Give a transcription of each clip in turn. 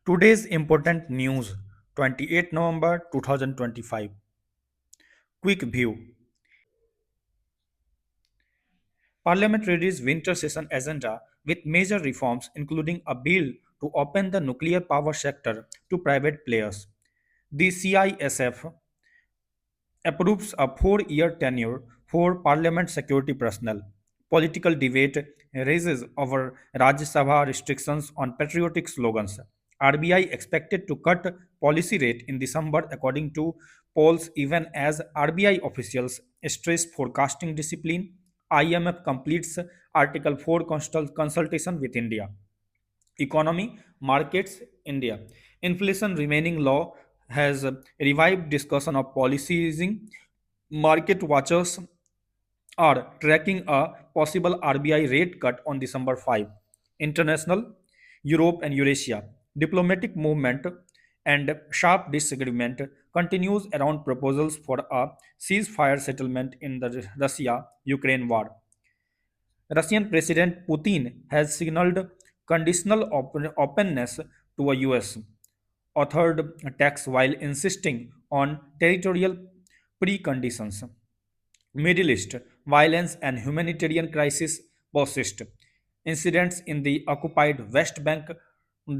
Today's important news 28 November 2025. Quick view. Parliament readies winter session agenda with major reforms including a bill to open the nuclear power sector to private players. The CISF approves a 4-year tenure for parliament security personnel. Political debate raises over Rajya Sabha restrictions on patriotic slogans. RBI expected to cut policy rate in December according to polls even as RBI officials stress forecasting discipline. IMF completes Article 4 consultation with India. Economy, markets, India. Inflation remaining low has revived discussion of policy easing. Market watchers are tracking a possible RBI rate cut on December 5. International, Europe and Eurasia. Diplomatic movement and sharp disagreement continues around proposals for a ceasefire settlement in the Russia-Ukraine war. Russian President Putin has signaled conditional openness to a US authored tax while insisting on territorial preconditions. Middle East violence and humanitarian crisis persist. Incidents in the occupied West Bank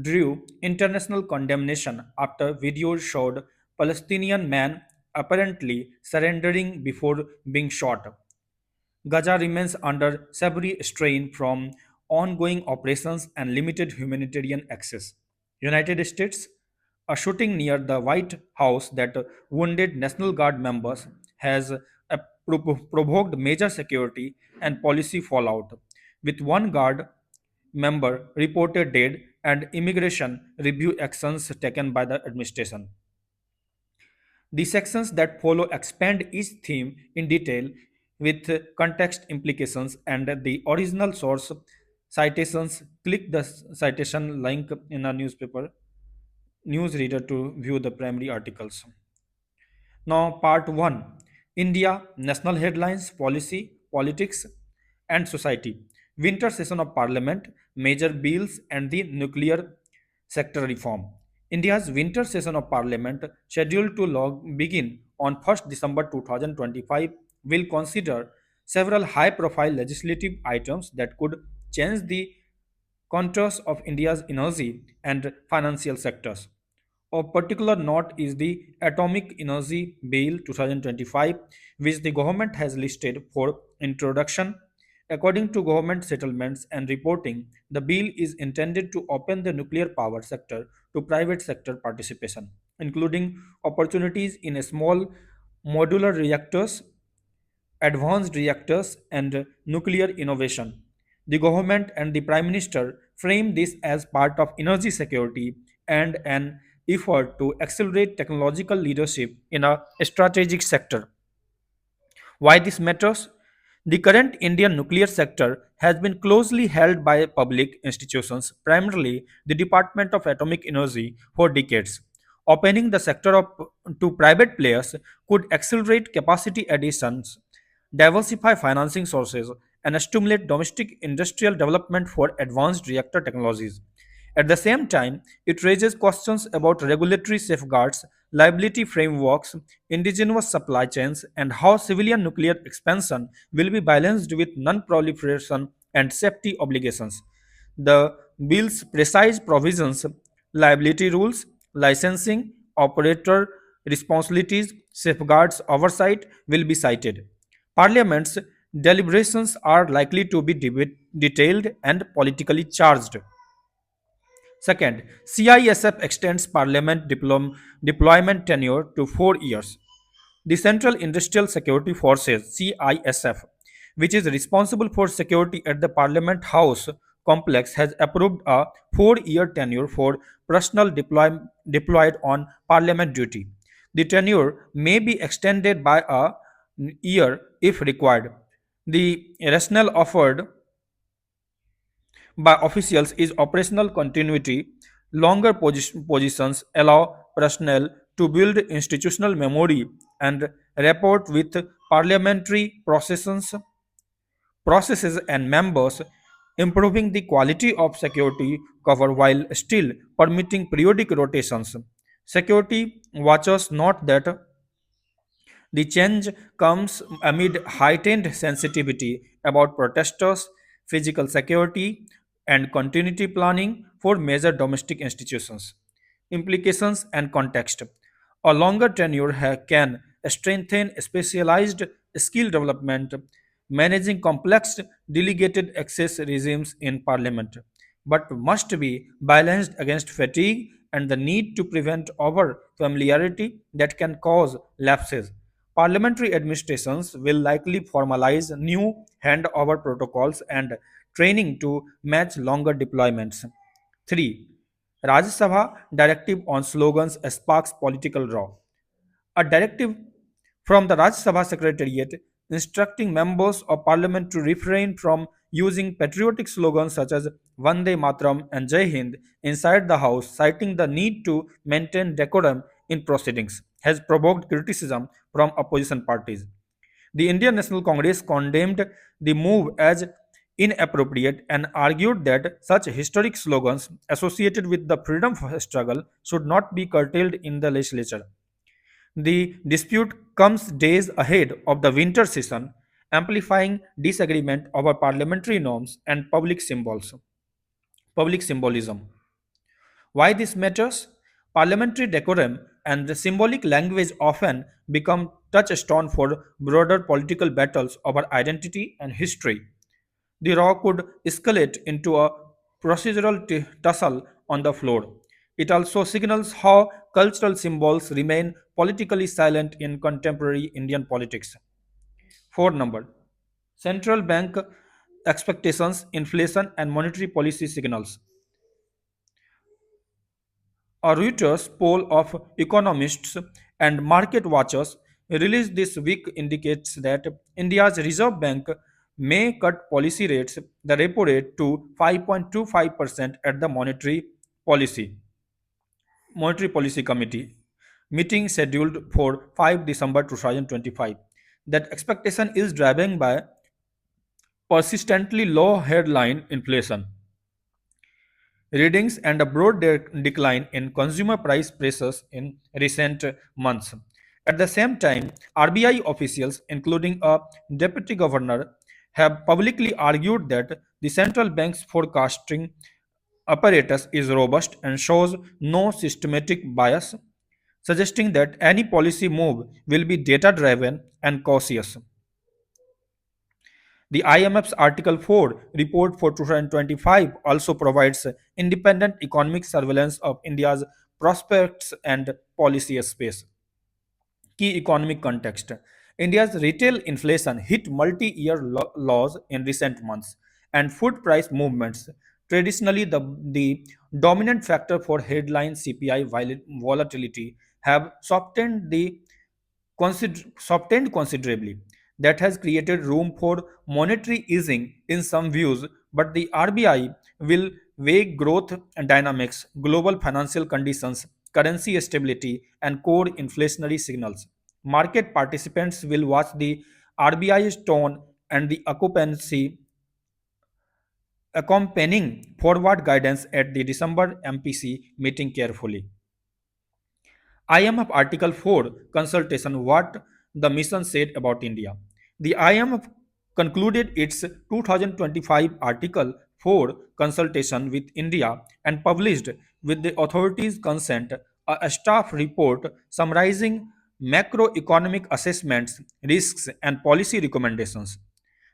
drew international condemnation after videos showed Palestinian man apparently surrendering before being shot. Gaza remains under severe strain from ongoing operations and limited humanitarian access. United States, a shooting near the White House that wounded National Guard members has provoked major security and policy fallout, with one Guard member reported dead and immigration review actions taken by the administration. The sections that follow expand each theme in detail with context implications and the original source citations. Click the citation link in a newspaper newsreader to view the primary articles. Now, part 1, India, national headlines, policy, politics, and society. Winter session of parliament, major bills, and the nuclear sector reform. India's winter session of parliament, scheduled to begin on 1st December 2025, will consider several high profile legislative items that could change the contours of India's energy and financial sectors. Of particular note is the Atomic Energy Bill 2025, which the government has listed for introduction. According to government settlements and reporting, the bill is intended to open the nuclear power sector to private sector participation, including opportunities in small modular reactors, advanced reactors, and nuclear innovation. The government and the Prime Minister frame this as part of energy security and an effort to accelerate technological leadership in a strategic sector. Why this matters? The current Indian nuclear sector has been closely held by public institutions, primarily the Department of Atomic Energy, for decades. Opening the sector to private players could accelerate capacity additions, diversify financing sources, and stimulate domestic industrial development for advanced reactor technologies. At the same time, it raises questions about regulatory safeguards, liability frameworks, indigenous supply chains, and how civilian nuclear expansion will be balanced with non proliferation and safety obligations. The bill's precise provisions, liability rules, licensing, operator responsibilities, safeguards, oversight will be cited. Parliament's deliberations are likely to be detailed and politically charged. Second, CISF extends parliament deployment tenure to 4 years. The Central Industrial Security Forces (CISF), which is responsible for security at the Parliament House complex, has approved a 4-year tenure for personnel deployed on Parliament duty. The tenure may be extended by a year if required. The rationale offered by officials is operational continuity. Longer positions allow personnel to build institutional memory and rapport with parliamentary processes and members. improving the quality of security cover while still permitting periodic rotations. Security watchers note that the change comes amid heightened sensitivity about protesters, physical security, and continuity planning for major domestic institutions. Implications and context. A longer tenure can strengthen specialized skill development, managing complex delegated access regimes in parliament, but must be balanced against fatigue and the need to prevent over familiarity that can cause lapses. Parliamentary administrations will likely formalize new handover protocols and training to match longer deployments. 3. Rajya Sabha directive on slogans sparks political row. A directive from the Rajya Sabha Secretariat instructing members of parliament to refrain from using patriotic slogans such as Vande Matram and Jai Hind inside the House, citing the need to maintain decorum in proceedings, has provoked criticism from opposition parties. The Indian National Congress condemned the move as inappropriate and argued that such historic slogans associated with the freedom struggle should not be curtailed in the legislature. The dispute comes days ahead of the winter session, amplifying disagreement over parliamentary norms and public symbolism. Why this matters? Parliamentary decorum and the symbolic language often become touchstone for broader political battles over identity and history. The row could escalate into a procedural tussle on the floor. It also signals how cultural symbols remain politically silent in contemporary Indian politics. 4 number. Central bank expectations, inflation, and monetary policy signals. A Reuters poll of economists and market watchers released this week indicates that India's Reserve Bank may cut policy rates, the repo rate, to 5.25% at the Monetary Policy Committee meeting scheduled for 5 December 2025. That expectation is driven by persistently low headline inflation readings and a broad decline in consumer price pressures in recent months. At the same time, RBI officials, including a deputy governor, have publicly argued that the central bank's forecasting apparatus is robust and shows no systematic bias, suggesting that any policy move will be data driven and cautious. The IMF's Article 4 report for 2025 also provides independent economic surveillance of India's prospects and policy space. Key economic context. India's retail inflation hit multi year lows in recent months, and food price movements, traditionally the dominant factor for headline CPI volatility, have softened considerably. That has created room for monetary easing in some views, but the RBI will weigh growth dynamics, global financial conditions, currency stability, and core inflationary signals. Market participants will watch the RBI's tone and the occupancy accompanying forward guidance at the December MPC meeting carefully. IMF Article 4 consultation what the mission said about India. The IMF concluded its 2025 Article 4 consultation with India and published, with the authorities' consent, a staff report summarizing macroeconomic assessments, risks, and policy recommendations.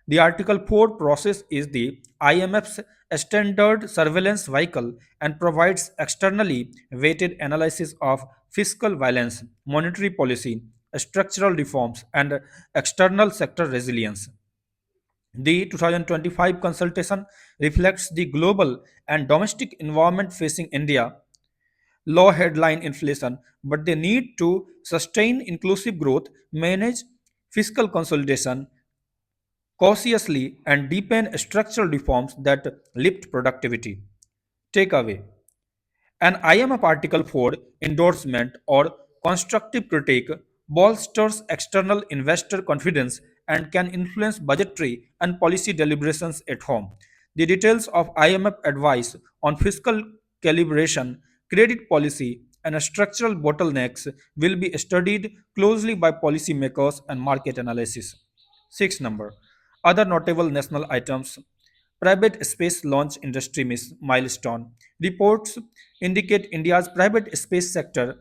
The Article 4 process is the IMF's standard surveillance vehicle and provides externally weighted analysis of fiscal balance, monetary policy, structural reforms, and external sector resilience. The 2025 consultation reflects the global and domestic environment facing India: low headline inflation, but they need to sustain inclusive growth, manage fiscal consolidation cautiously, and deepen structural reforms that lift productivity. Takeaway: an IMF Article 4 endorsement or constructive critique bolsters external investor confidence and can influence budgetary and policy deliberations at home. The details of IMF advice on fiscal calibration, credit policy, and structural bottlenecks will be studied closely by policymakers and market analysis. 6 number. Other notable national items. Private space launch industry milestone. Reports indicate India's private space sector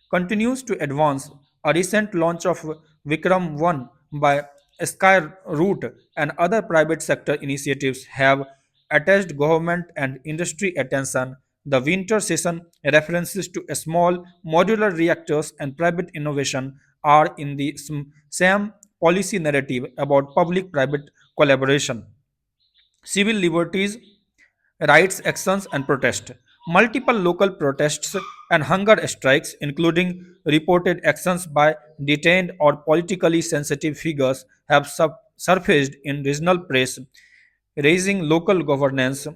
continues to advance. A recent launch of Vikram 1 by Skyroot and other private sector initiatives have attached government and industry attention. The winter session references to small modular reactors and private innovation are in the same policy narrative about public private collaboration. Civil liberties, rights actions, and protest. Multiple local protests and hunger strikes, including reported actions by detained or politically sensitive figures, have surfaced in regional press, raising local governance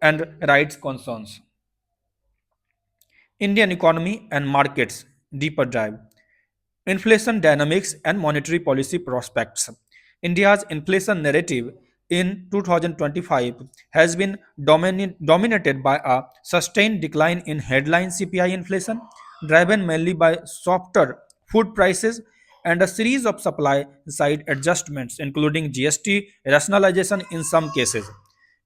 and rights concerns. Indian economy and markets deeper dive. Inflation dynamics and monetary policy prospects. India's inflation narrative in 2025 has been dominated by a sustained decline in headline CPI inflation, driven mainly by softer food prices and a series of supply side adjustments, including GST rationalization in some cases.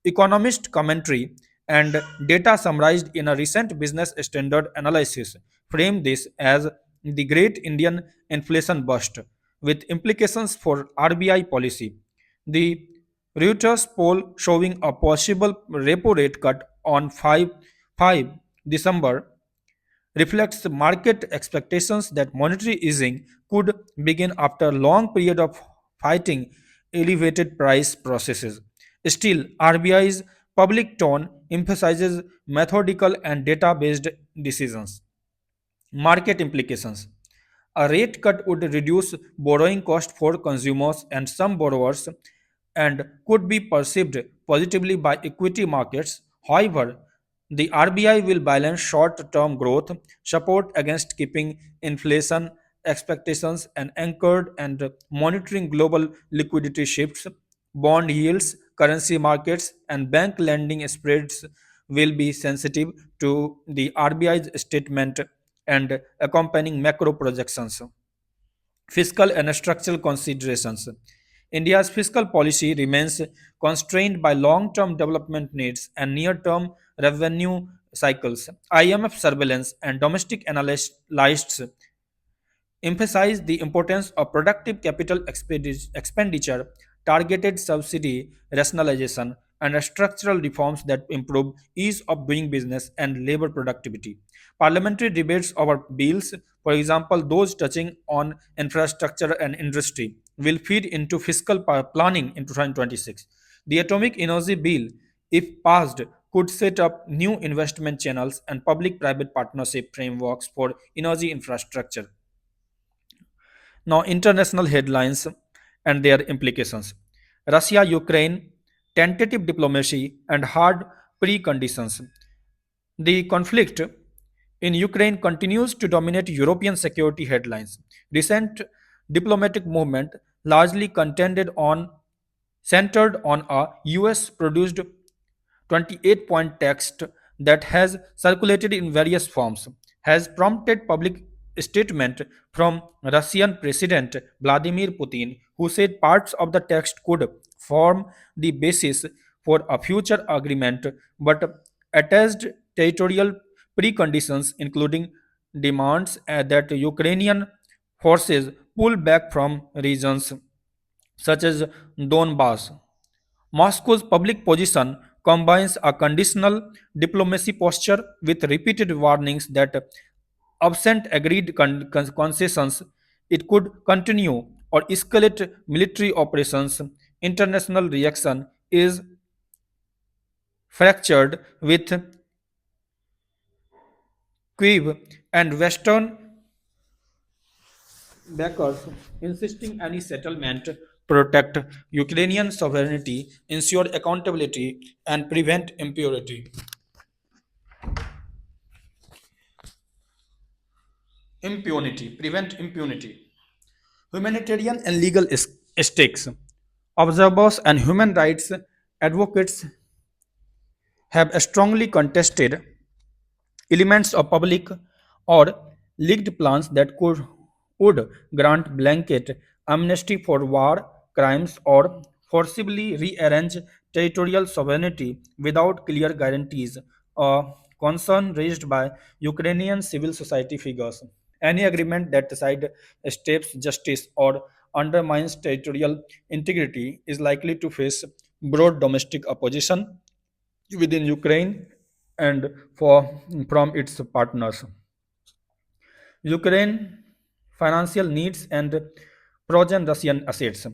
Economist commentary and data summarized in a recent business standard analysis frame this as the Great Indian Inflation Bust, with implications for RBI policy. The Reuters poll showing a possible repo rate cut on 5 December reflects market expectations that monetary easing could begin after a long period of fighting elevated price processes. Still, RBI's public tone emphasizes methodical and data based decisions. Market implications. A rate cut would reduce borrowing cost for consumers and some borrowers and could be perceived positively by equity markets. However, the RBI will balance short term growth support against keeping inflation expectations and anchored and monitoring global liquidity shifts. Bond yields, currency markets, and bank lending spreads will be sensitive to the RBI's statement and accompanying macro projections. Fiscal and structural considerations. India's fiscal policy remains constrained by long term development needs and near term revenue cycles. IMF surveillance and domestic analysts emphasize the importance of productive capital expenditure, targeted subsidy rationalization, and structural reforms that improve ease of doing business and labor productivity. Parliamentary debates over bills, for example, those touching on infrastructure and industry, will feed into fiscal planning in 2026. The Atomic Energy Bill, if passed, could set up new investment channels and public private partnership frameworks for energy infrastructure. Now, international headlines and their implications. Russia Ukraine, tentative diplomacy, and hard preconditions. The conflict in Ukraine continues to dominate European security headlines. Recent diplomatic movement largely centered on a US produced 28-point text that has circulated in various forms has prompted public statement from Russian President Vladimir Putin, who said parts of the text could form the basis for a future agreement, but attached territorial preconditions, including demands that Ukrainian forces pull back from regions such as Donbass. Moscow's public position combines a conditional diplomacy posture with repeated warnings that, absent agreed concessions, it could continue or escalate military operations. International reaction is fractured with Kyiv and Western backers insisting any settlement protect Ukrainian sovereignty, ensure accountability, and prevent impurity. Prevent impunity. Humanitarian and legal stakes. Observers and human rights advocates have strongly contested elements of public or leaked plans that would grant blanket amnesty for war crimes or forcibly rearrange territorial sovereignty without clear guarantees, a concern raised by Ukrainian civil society figures. Any agreement that sidesteps justice or undermines territorial integrity is likely to face broad domestic opposition within Ukraine and from its partners. Ukraine financial needs and frozen Russian assets.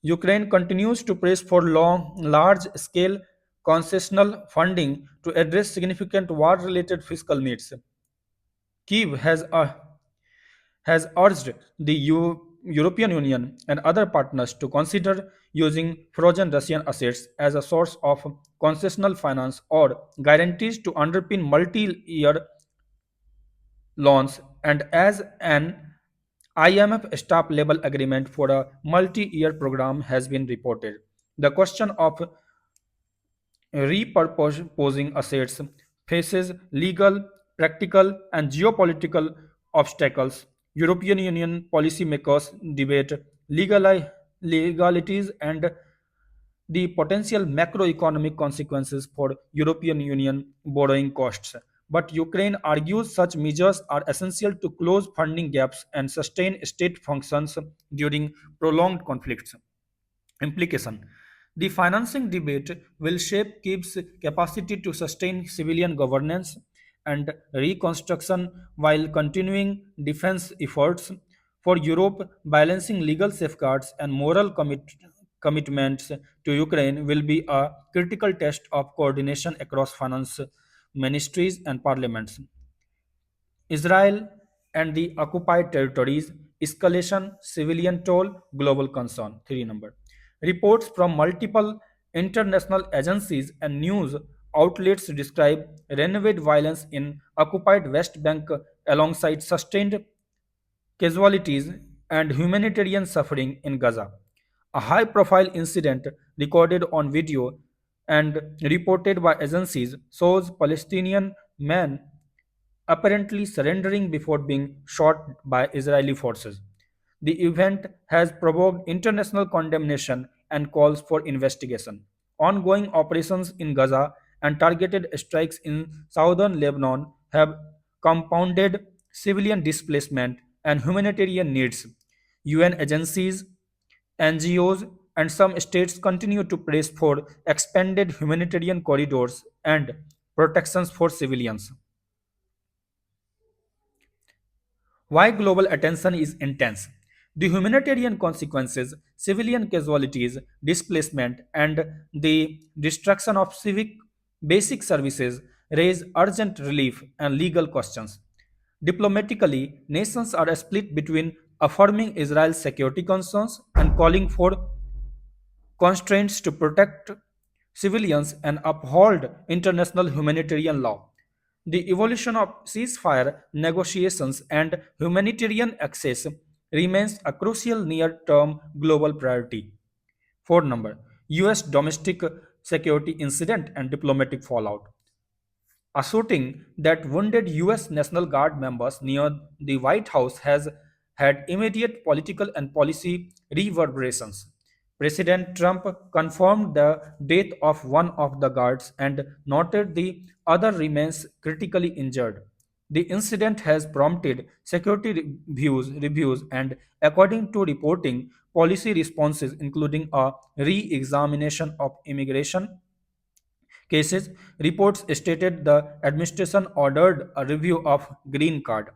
Ukraine continues to press for large-scale concessional funding to address significant war-related fiscal needs. Kyiv has urged the European Union and other partners to consider using frozen Russian assets as a source of concessional finance or guarantees to underpin multi-year loans and as an IMF staff level agreement for a multi-year program has been reported. The question of repurposing assets faces legal, practical, and geopolitical obstacles. European Union policymakers debate legalities and the potential macroeconomic consequences for European Union borrowing costs. But Ukraine argues such measures are essential to close funding gaps and sustain state functions during prolonged conflicts. Implication: the financing debate will shape Kyiv's capacity to sustain civilian governance and reconstruction while continuing defense efforts. For Europe, balancing legal safeguards and moral commitments to Ukraine will be a critical test of coordination across finance ministries and parliaments. Israel and the occupied territories, escalation, civilian toll, global concern. 3 number. Reports from multiple international agencies and news outlets describe renewed violence in occupied West Bank alongside sustained casualties and humanitarian suffering in Gaza. A high profile incident recorded on video and reported by agencies shows Palestinian men apparently surrendering before being shot by Israeli forces. The event has provoked international condemnation and calls for investigation. Ongoing operations in Gaza and targeted strikes in southern Lebanon have compounded civilian displacement and humanitarian needs. UN agencies, NGOs, and some states continue to press for expanded humanitarian corridors and protections for civilians. Why global attention is intense. The humanitarian consequences, civilian casualties, displacement, and the destruction of civic basic services raise urgent relief and legal questions. Diplomatically, nations are split between affirming Israel's security concerns and calling for constraints to protect civilians and uphold international humanitarian law. The evolution of ceasefire negotiations and humanitarian access remains a crucial near term global priority. 4 number. US domestic security incident and diplomatic fallout. A shooting that wounded US National Guard members near the White House has had immediate political and policy reverberations. President Trump confirmed the death of one of the guards and noted the other remains critically injured. The incident has prompted security reviews and, according to reporting, policy responses, including a re examination of immigration cases. Reports stated the administration ordered a review of green card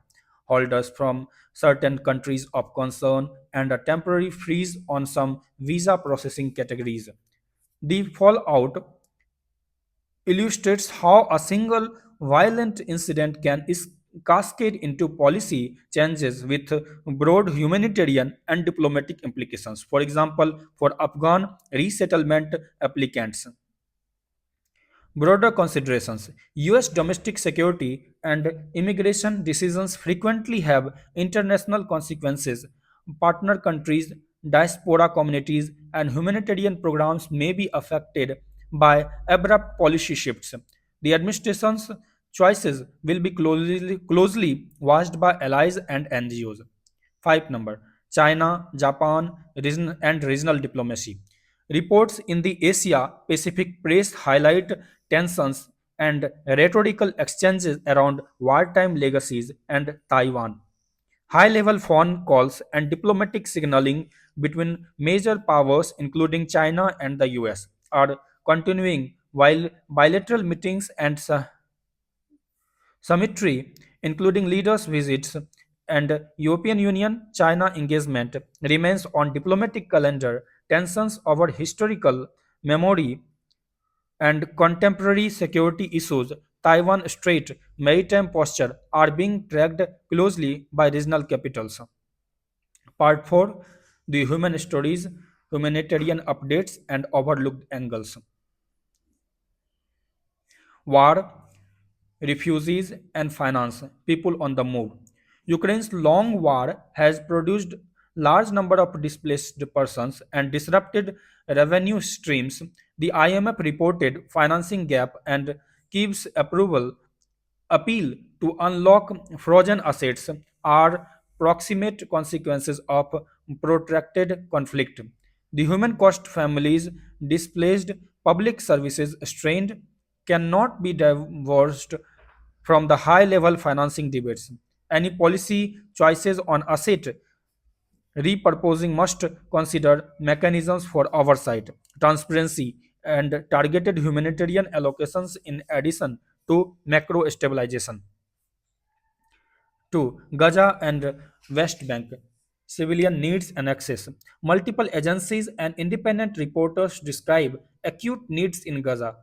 holders from certain countries of concern and a temporary freeze on some visa processing categories. The fallout illustrates how a single violent incident can cascade into policy changes with broad humanitarian and diplomatic implications. For example, for Afghan resettlement applicants, broader considerations: US domestic security and immigration decisions frequently have international consequences. Partner countries, diaspora communities, and humanitarian programs may be affected by abrupt policy shifts. The administration's choices will be closely watched by allies and NGOs. 5 number China, Japan, and regional diplomacy. Reports in the Asia Pacific press highlight tensions and rhetorical exchanges around wartime legacies and Taiwan. High level phone calls and diplomatic signaling between major powers, including China and the US, are continuing, while bilateral meetings and symmetry, including leaders' visits and European Union China engagement, remains on diplomatic calendar. Tensions over historical memory and contemporary security issues, Taiwan Strait maritime posture are being tracked closely by regional capitals. Part 4, the human stories, humanitarian updates, and overlooked angles. War, refugees, and finance, people on the move. Ukraine's long war has produced large number of displaced persons and disrupted revenue streams. The IMF reported financing gap and Kiev's appeal to unlock frozen assets are proximate consequences of protracted conflict. The human cost families displaced, public services strained cannot be divorced from the high level financing debates. Any policy choices on asset repurposing must consider mechanisms for oversight, transparency, and targeted humanitarian allocations in addition to macro stabilization. 2. Gaza and West Bank. Civilian needs and access. Multiple agencies and independent reporters describe acute needs in Gaza,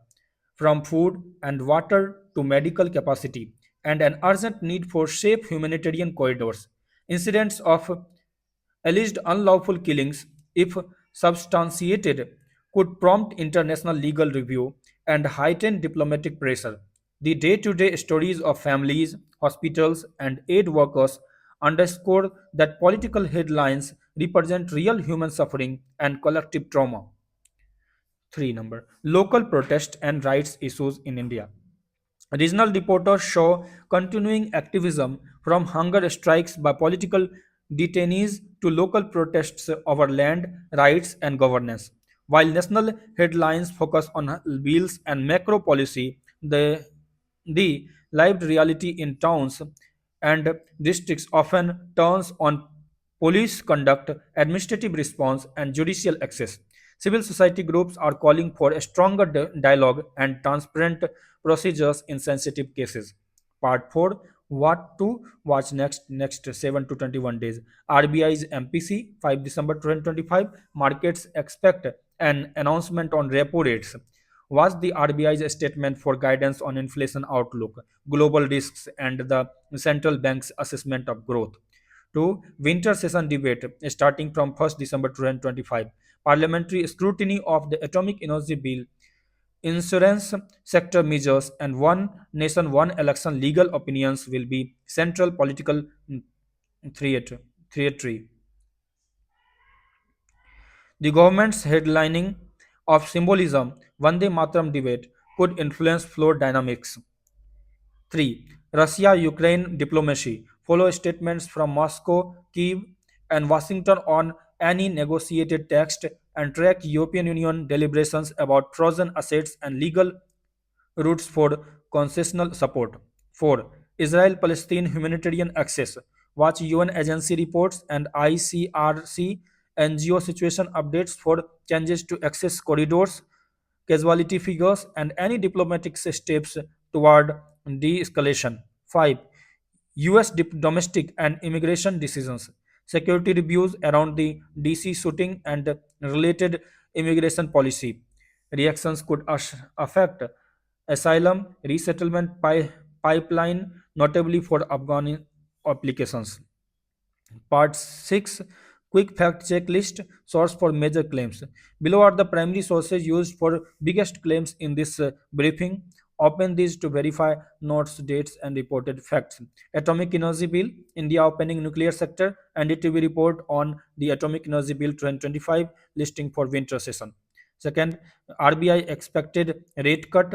from food and water to medical capacity, and an urgent need for safe humanitarian corridors. Incidents of alleged unlawful killings, if substantiated, could prompt international legal review and heighten diplomatic pressure. The day to day stories of families, hospitals, and aid workers underscore that political headlines represent real human suffering and collective trauma. 3 number local protest and rights issues in India. Regional reporters show continuing activism from hunger strikes by political detainees to local protests over land, rights, and governance. While national headlines focus on bills and macro policy, the lived reality in towns and districts often turns on police conduct, administrative response, and judicial access. Civil society groups are calling for a stronger dialogue and transparent procedures in sensitive cases. Part 4, what to watch next 7 to 21 days. RBI's MPC 5 December 2025, markets expect an announcement on repo rates. Was the RBI's statement for guidance on inflation outlook, global risks, and the central bank's assessment of growth? 2. Winter session debate starting from 1st December 2025. Parliamentary scrutiny of the Atomic Energy Bill, insurance sector measures, and one nation, one election legal opinions will be central political theatre. theatre. The government's headlining of symbolism, Vande Mataram debate, could influence floor dynamics. 3. Russia Ukraine diplomacy. Follow statements from Moscow, Kiev, and Washington on any negotiated text and track European Union deliberations about frozen assets and legal routes for concessional support. 4. Israel Palestine humanitarian access. Watch UN agency reports and ICRC NGO situation updates for changes to access corridors, casualty figures, and any diplomatic steps toward de escalation. 5. US domestic and immigration decisions. Security reviews around the DC shooting and related immigration policy. Reactions could affect asylum resettlement pipeline, notably for Afghan applications. Part 6, quick fact check list, source for major claims. Below are the primary sources used for biggest claims in this briefing. Open these to verify notes, dates, and reported facts. Atomic Energy Bill, India opening nuclear sector, and NDTV report on the Atomic Energy Bill 2025 listing for winter session. Second, RBI expected rate cut.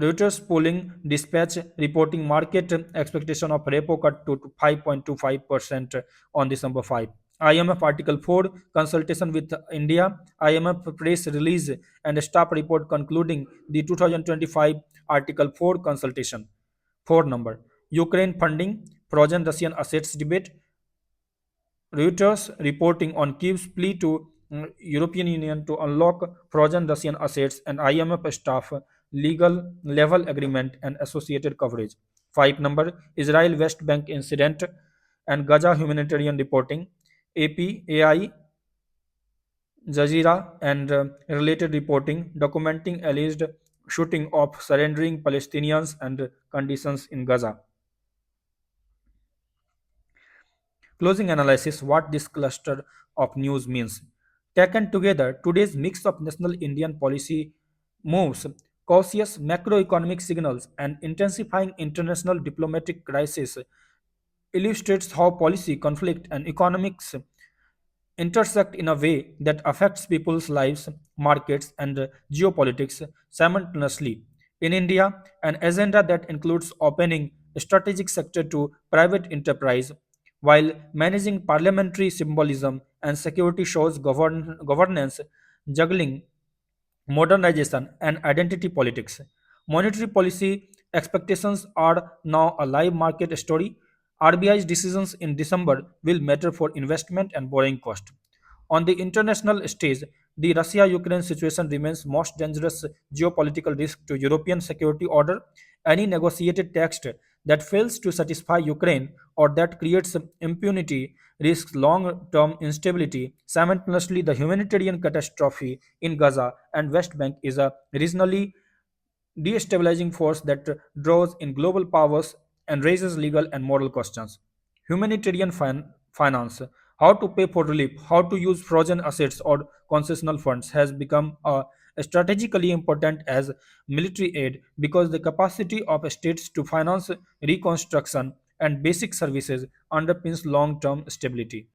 Reuters polling dispatch reporting market expectation of repo cut to 5.25% on December 5. IMF Article 4 consultation with India. IMF press release and staff report concluding the 2025 Article 4 consultation. 4 number. Ukraine funding, frozen Russian assets debate. Reuters reporting on Kyiv's plea to European Union to unlock frozen Russian assets and IMF staff legal level agreement and associated coverage. 5 number Israel West Bank incident and Gaza humanitarian reporting. AP, AI, Jazeera and related reporting documenting alleged shooting of surrendering Palestinians and conditions in Gaza. Closing analysis what this cluster of news means. Taken together, today's mix of national Indian policy moves, cautious macroeconomic signals, and intensifying international diplomatic crisis illustrates how policy, conflict, and economics intersect in a way that affects people's lives, markets, and geopolitics simultaneously. In India, an agenda that includes opening strategic sector to private enterprise while managing parliamentary symbolism and security shows governance juggling modernization, and identity politics. Monetary policy expectations are now a live market story. RBI's decisions in December will matter for investment and borrowing cost. On the international stage, the Russia Ukraine situation remains most dangerous geopolitical risk to European security order. Any negotiated text that fails to satisfy Ukraine or that creates impunity risks long term instability. Simultaneously, the humanitarian catastrophe in Gaza and West Bank is a regionally destabilizing force that draws in global powers and raises legal and moral questions. Humanitarian finance, how to pay for relief, how to use frozen assets or concessional funds has become strategically important as military aid because the capacity of states to finance reconstruction and basic services underpins long term stability.